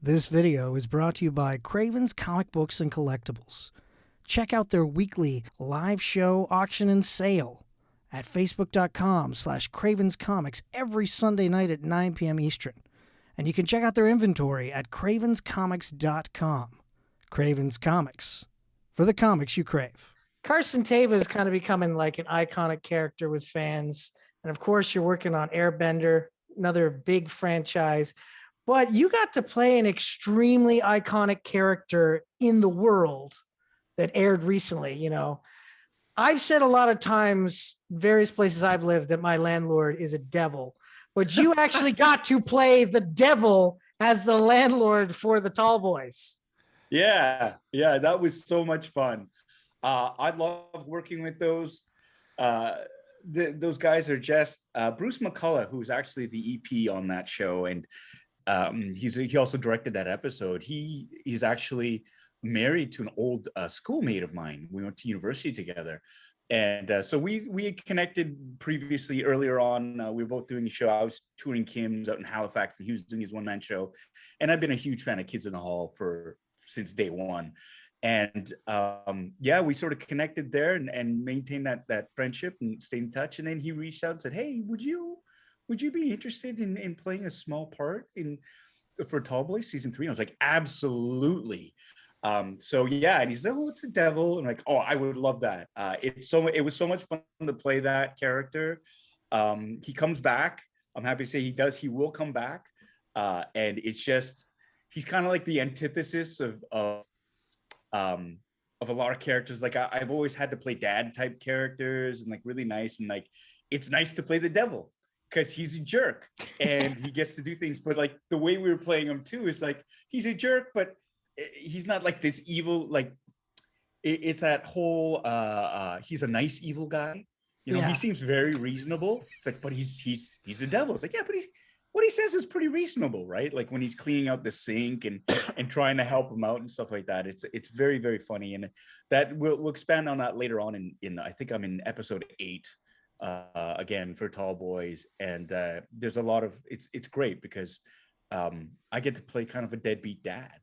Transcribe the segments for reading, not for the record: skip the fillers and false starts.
This video is brought to you by Craven's Comic Books and Collectibles. Check out their weekly live show, auction, and sale at facebook.com/Craven's Comics every Sunday night at 9 p.m. Eastern. And you can check out their inventory at cravenscomics.com. Craven's Comics, for the comics you crave. Carson Teva is kind of becoming like an iconic character with fans. And of course, you're working on Airbender, another big franchise. But you got to play an extremely iconic character in the world that aired recently. You know, I've said a lot of times, various places I've lived, that my landlord is a devil, but you actually got to play the devil as the landlord for the Tall Boys. Yeah, that was so much fun. I love working with those. Those guys are just Bruce McCullough, who's actually the EP on that show, and he also directed that episode. He's actually married to an old schoolmate of mine. We went to university together, and so we had connected previously earlier on. We were both doing a show. I was touring Kim's out in Halifax, and he was doing his one-man show. And I've been a huge fan of Kids in the Hall since day one. And we sort of connected there and maintained that friendship and stayed in touch. And then he reached out and said, "Hey, would you be interested in playing a small part for Tall Boys season 3?" And I was like, "Absolutely." And he said, "Oh, it's a devil." And I'm like, "Oh, I would love that." It was so much fun to play that character. He comes back. I'm happy to say he will come back. And it's just, he's kind of like the antithesis of a lot of characters. Like I've always had to play dad type characters and like really nice, and like it's nice to play the devil because he's a jerk and he gets to do things. But like the way we were playing him too is like he's a jerk, but he's not like this evil. Like it's that whole he's a nice evil guy. You know, He seems very reasonable. It's like, but he's a devil. It's like, yeah, but what he says is pretty reasonable, right? Like when he's cleaning out the sink and trying to help him out and stuff like that. It's very, very funny. And that we'll expand on that later on in I think I'm in episode 8 again for Tall Boys. And there's a lot of, it's great because I get to play kind of a deadbeat dad,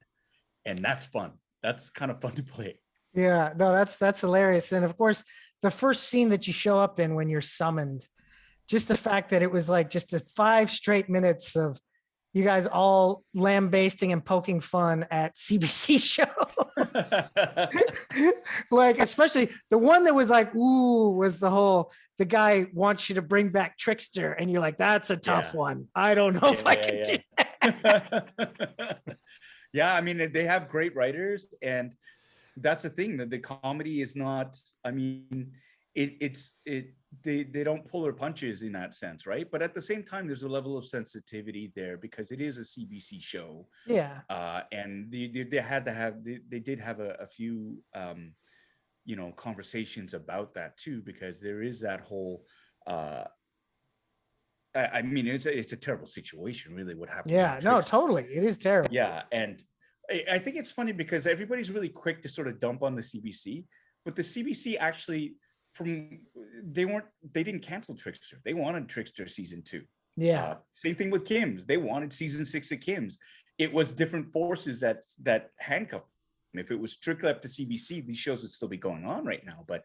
and that's fun. That's kind of fun to play. Yeah, no, that's hilarious. And of course, the first scene that you show up in when you're summoned, just the fact that it was like just 5 straight minutes of you guys all lambasting and poking fun at CBC shows. Like, especially the one that was like, ooh, was the guy wants you to bring back Trickster. And you're like, that's a tough one. I don't know if I can do that. Yeah, I mean, they have great writers, and that's the thing, that the comedy is not, I mean, they don't pull their punches in that sense, right? But at the same time, there's a level of sensitivity there because it is a CBC show. Yeah. And they did have a few conversations about that too, because there is that whole I mean, it's a terrible situation, really, what happened. Yeah, no, totally. It is terrible. Yeah. And I think it's funny because everybody's really quick to sort of dump on the CBC, but the CBC actually, they didn't cancel Trickster. They wanted Trickster season 2. Yeah. Same thing with Kim's. They wanted season 6 of Kim's. It was different forces that handcuffed them. If it was strictly up to CBC, these shows would still be going on right now. But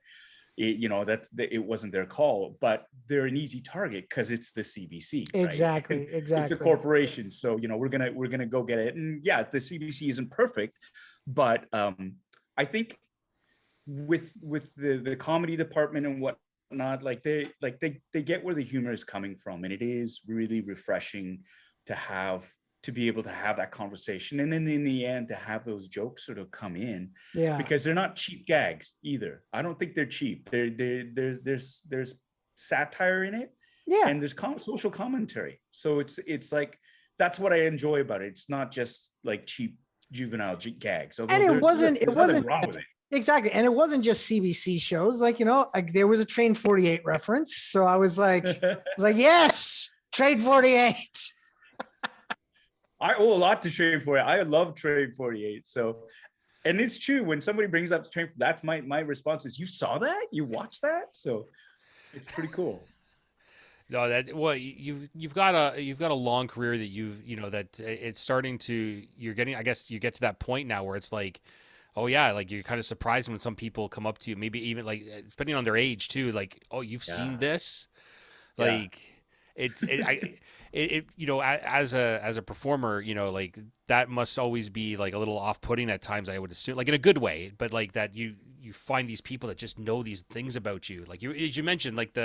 it wasn't their call. But they're an easy target because it's the CBC. Exactly. Right? Exactly. It's a corporation, so we're gonna go get it. And yeah, the CBC isn't perfect, but I think with the comedy department and whatnot, they get where the humor is coming from, and it is really refreshing to be able to have that conversation, and then in the end to have those jokes sort of come in, because they're not cheap gags either. I don't think they're cheap. There's satire in it, and there's social commentary. So it's like, that's what I enjoy about it. It's not just like cheap juvenile gags. And it wasn't wrong with it. Exactly. And it wasn't just CBC shows. Like, there was a Train 48 reference. So I was like, yes, Train 48. I owe a lot to Train 48. I love Train 48. So, and it's true, when somebody brings up Train, that's my response is, you saw that? You watched that? So it's pretty cool. No, that well, you've got a long career that that it's starting to you're getting. I guess you get to that point now where it's like, oh yeah, like you're kind of surprised when some people come up to you, maybe even like depending on their age too, like, oh, you've seen Yeah. this, Yeah. like as a performer, like that must always be like a little off-putting at times, I would assume, like in a good way, but like that you find these people that just know these things about you, like as you mentioned, like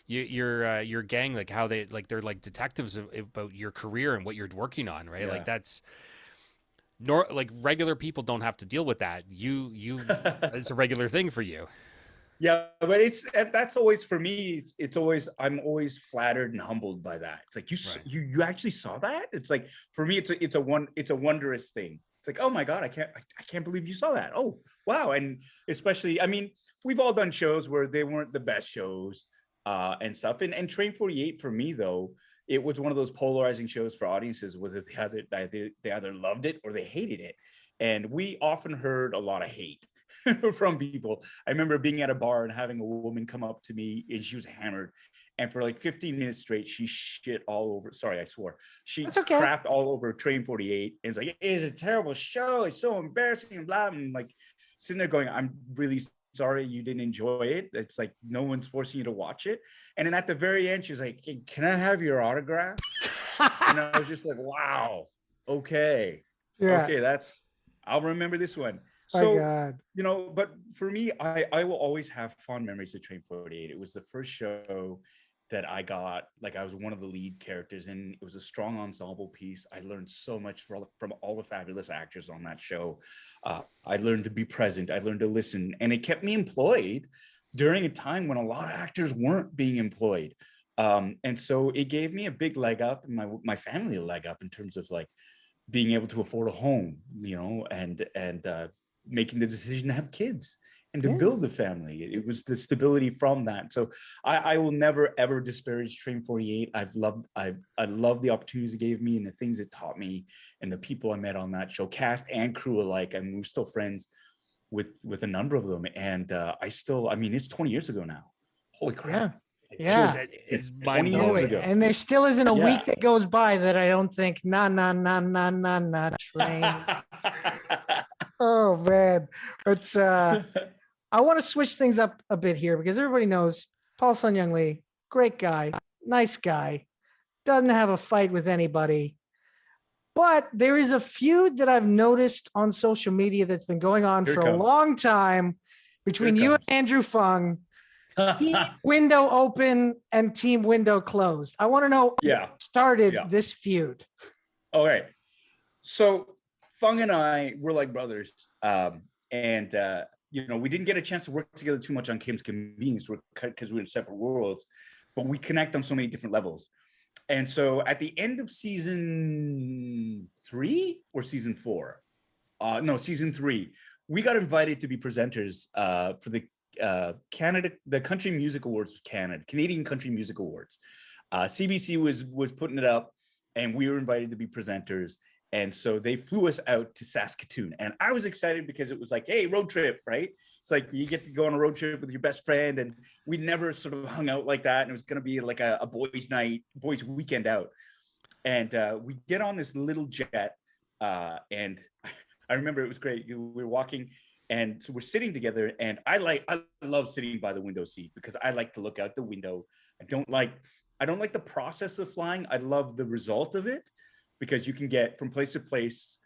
your gang, like how they're like detectives about your career and what you're working on, right? Like Yeah. that's like regular people don't have to deal with that. You it's a regular thing for you. Yeah, but that's always for me. It's always I'm always flattered and humbled by that. It's like Right. you actually saw that. It's like for me, it's a wondrous thing. It's like, oh my god, I can't believe you saw that. Oh wow, and especially I mean we've all done shows where they weren't the best shows and stuff. And Train 48 for me though, it was one of those polarizing shows for audiences, whether they either loved it or they hated it, and we often heard a lot of hate from people. I remember being at a bar and having a woman come up to me and she was hammered. And for like 15 minutes straight, she shit all over. Sorry, I swore. She That's okay. crapped all over Train 48. And it's like, it's a terrible show. It's so embarrassing and blah. And like sitting there going, I'm really sorry you didn't enjoy it. It's like no one's forcing you to watch it. And then at the very end, she's like, hey, can I have your autograph? And I was just like, wow, okay. Yeah. Okay, I'll remember this one. My So, God. but for me, I will always have fond memories of Train 48. It was the first show that I got, like I was one of the lead characters and it was a strong ensemble piece. I learned so much from all the fabulous actors on that show. I learned to be present. I learned to listen, and it kept me employed during a time when a lot of actors weren't being employed. And so it gave me a big leg up, and my family a leg up in terms of like being able to afford a home, and making the decision to have kids and to Yeah. build a family. It was the stability from that. So I will never ever disparage Train 48. I love the opportunities it gave me and the things it taught me and the people I met on that show, cast and crew alike. I mean, we're still friends with a number of them. And I mean, it's 20 years ago now. Holy crap. Yeah. It's 20 mind years Totally. blowing. ago. And there still isn't a Yeah. week that goes by that I don't think, nah, train. Oh man. It's I want to switch things up a bit here because everybody knows Paul Sun-Hyung Lee, great guy, nice guy, doesn't have a fight with anybody. But there is a feud that I've noticed on social media that's been going on Here it for a comes. long time between Here it you and comes. Andrew Fung. Team window open and team window closed. I want to know Yeah. what started Yeah. this feud. Okay. So Fung and I were like brothers. And we didn't get a chance to work together too much on Kim's Convenience because we're in separate worlds, but we connect on so many different levels. And so at the end of season 3 or season 4, no, season 3, we got invited to be presenters for the Country Music Awards of Canada, Canadian Country Music Awards. CBC was putting it up, and we were invited to be presenters. And so they flew us out to Saskatoon, and I was excited because it was like, hey, road trip, right? It's like you get to go on a road trip with your best friend, and we never sort of hung out like that. And it was going to be like a boys' night, boys' weekend out. And we get on this little jet, and I remember it was great. We were walking, and so we're sitting together, and I love sitting by the window seat because I like to look out the window. I don't like the process of flying. I love the result of it because you can get from place to place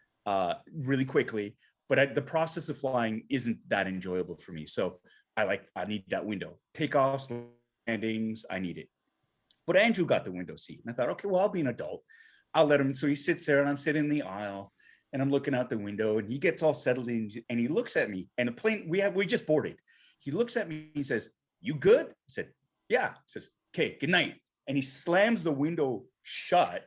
really quickly. But the process of flying isn't that enjoyable for me. So I need that window. Takeoffs, landings, I need it. But Andrew got the window seat. And I thought, okay, well, I'll be an adult. I'll let him. So he sits there and I'm sitting in the aisle and I'm looking out the window and he gets all settled in and he looks at me and the plane, we just boarded. He looks at me, he says, you good? I said, yeah. He says, okay, good night. And he slams the window shut,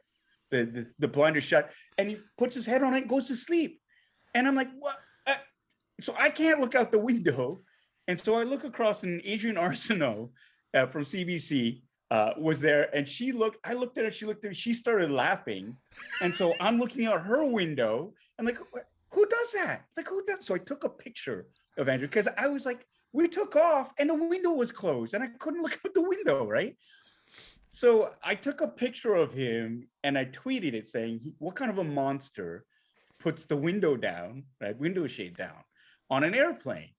the blinder shut, and he puts his head on it and goes to sleep. And I'm like, what? So I can't look out the window. And so I look across and Adrienne Arsenault from CBC was there. And I looked at her, she looked at me, she started laughing. And so I'm looking out her window. I'm like, who does that? Like, who does? So I took a picture of Andrew because I was like, we took off and the window was closed and I couldn't look out the window, right? So I took a picture of him and I tweeted it saying, what kind of a monster puts the window down, right? Window shade down on an airplane.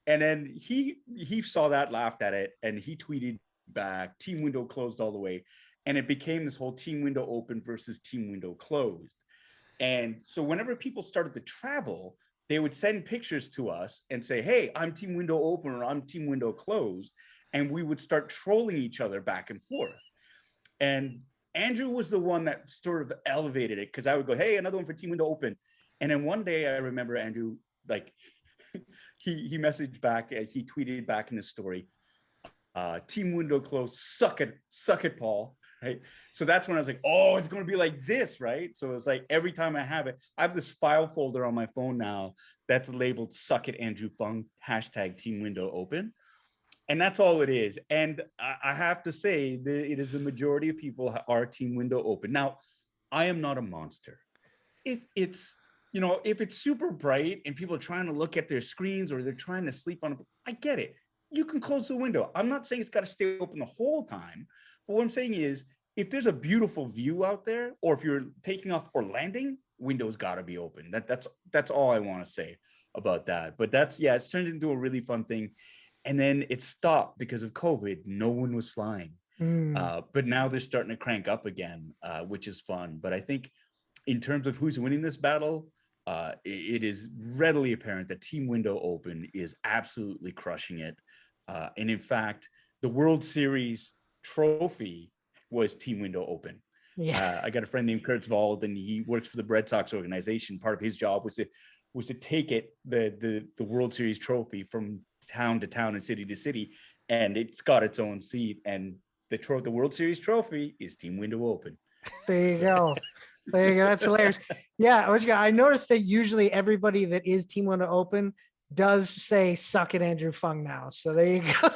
And then he saw that, laughed at it, and he tweeted back, team window closed all the way. And it became this whole team window open versus team window closed. And so whenever people started to travel, they would send pictures to us and say, hey, I'm team window open or I'm team window closed. And we would start trolling each other back and forth. And Andrew was the one that sort of elevated it, because I would go, hey, another one for team window open. And then one day I remember Andrew, like he messaged back, he tweeted back in his story, team window closed, suck it, Paul. Right. So that's when I was like, oh, it's going to be like this. Right. So it's like every time I have it, I have this file folder on my phone now that's labeled suck it, Andrew Fung, hashtag team window open. And that's all it is. And I have to say that it is the majority of people are team window open. Now, I am not a monster. If it's, if it's super bright and people are trying to look at their screens or they're trying to sleep on it, I get it. You can close the window. I'm not saying it's got to stay open the whole time. But what I'm saying is, if there's a beautiful view out there, or if you're taking off or landing, window's got to be open. That's all I want to say about that. But it's turned into a really fun thing. And then it stopped because of COVID. No one was flying. But now they're starting to crank up again, which is fun. But I think in terms of who's winning this battle, it is readily apparent that Team Window Open is absolutely crushing it. And in fact, the World Series trophy was Team Window Open. Yeah. I got a friend named Kurt Vold, and he works for the Red Sox organization. Part of his job was to take the World Series trophy from town to town and city to city, and it's got its own seat. And the World Series trophy is Team Window Open. There you go. There you go. That's hilarious. Yeah, I noticed that usually everybody that is Team Window Open does say "suck it, Andrew Fung" now. So there you go.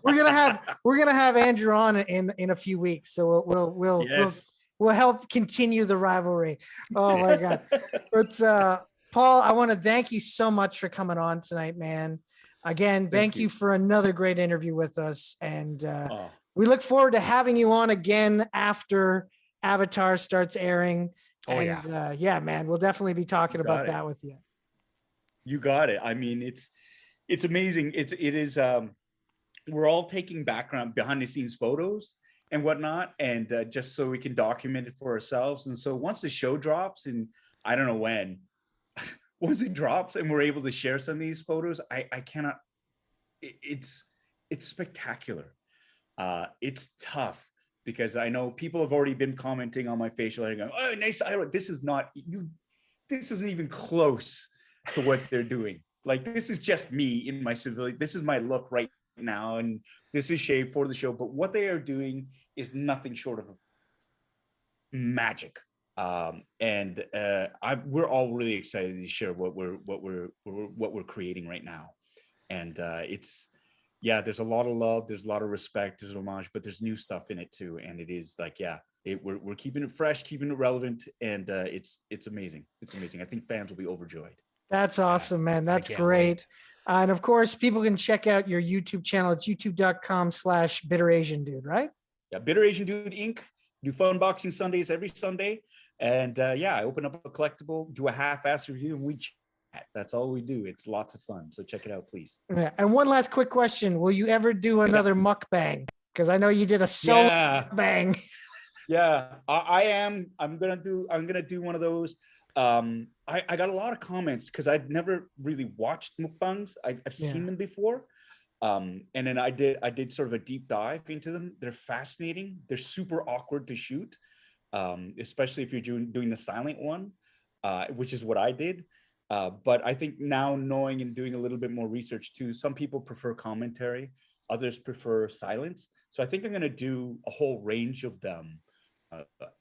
we're gonna have Andrew on in a few weeks. So we'll help continue the rivalry. Oh my God. But Paul, I want to thank you so much for coming on tonight, man. Again, thank you for another great interview with us. And we look forward to having you on again after Avatar starts airing. Oh, and, yeah, man, we'll definitely be talking about that with you. You got it. I mean, it's amazing. It is, we're all taking behind the scenes photos and whatnot, and just so we can document it for ourselves. And so once the show drops, and I don't know when, once it drops and we're able to share some of these photos, I cannot, it's spectacular. It's tough because I know people have already been commenting on my facial hair going, oh, nice. This isn't even close to what they're doing. Like, this is just me in my civilian, this is my look right now, and this is shaved for the show. But what they are doing is nothing short of magic. And we're all really excited to share what we're creating right now. And there's a lot of love, there's a lot of respect, there's homage, but there's new stuff in it too. And it is like, we're keeping it fresh, keeping it relevant, and it's amazing. It's amazing. I think fans will be overjoyed. That's awesome, man. That's great. And of course, people can check out your YouTube channel. It's youtube.com/BitterAsianDude, right? Yeah, Bitter Asian Dude Inc. Do fun unboxing Sundays every Sunday. And I open up a collectible, do a half-ass review, and we chat. That's all we do. It's lots of fun. So check it out, please. Yeah. And one last quick question. Will you ever do another mukbang? Because I know you did a solo bang. Yeah, I am. I'm gonna do one of those. I got a lot of comments because I'd never really watched mukbangs. I've seen them before. And then I did sort of a deep dive into them. They're fascinating. They're super awkward to shoot, especially if you're doing the silent one, which is what I did. But I think now, knowing and doing a little bit more research too, some people prefer commentary, others prefer silence. So I think I'm going to do a whole range of them,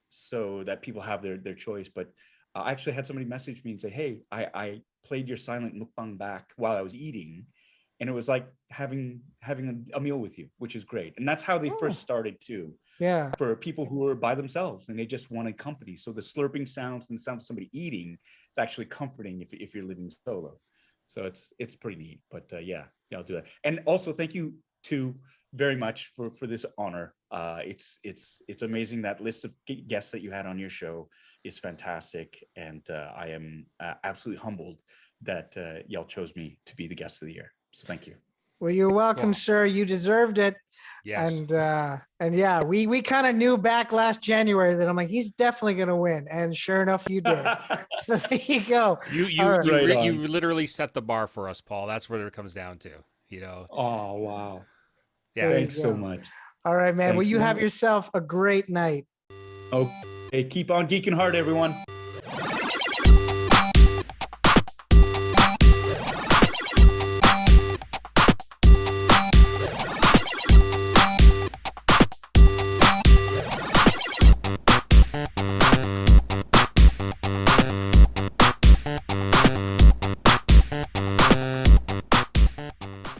so that people have their choice. But I actually had somebody message me and say, hey, I played your silent mukbang back while I was eating, and it was like having a meal with you, which is great. And that's how they first started too. Yeah. For people who are by themselves and they just wanted company. So the slurping sounds and the sound of somebody eating is actually comforting if you're living solo. So it's pretty neat. But I'll do that. And also thank you to very much for this honor. It's amazing. That list of guests that you had on your show is fantastic, and I am absolutely humbled that y'all chose me to be the guest of the year. So thank you. Well, you're welcome, sir. You deserved it. Yes. And yeah, we kind of knew back last January that I'm like, he's definitely going to win. And sure enough, you did. So there you go. You literally set the bar for us, Paul. That's what it comes down to, you know? Oh, wow. Yeah. Thanks so much. All right, man. Thanks, well, you have yourself a great night. Okay. Keep on geeking hard, everyone.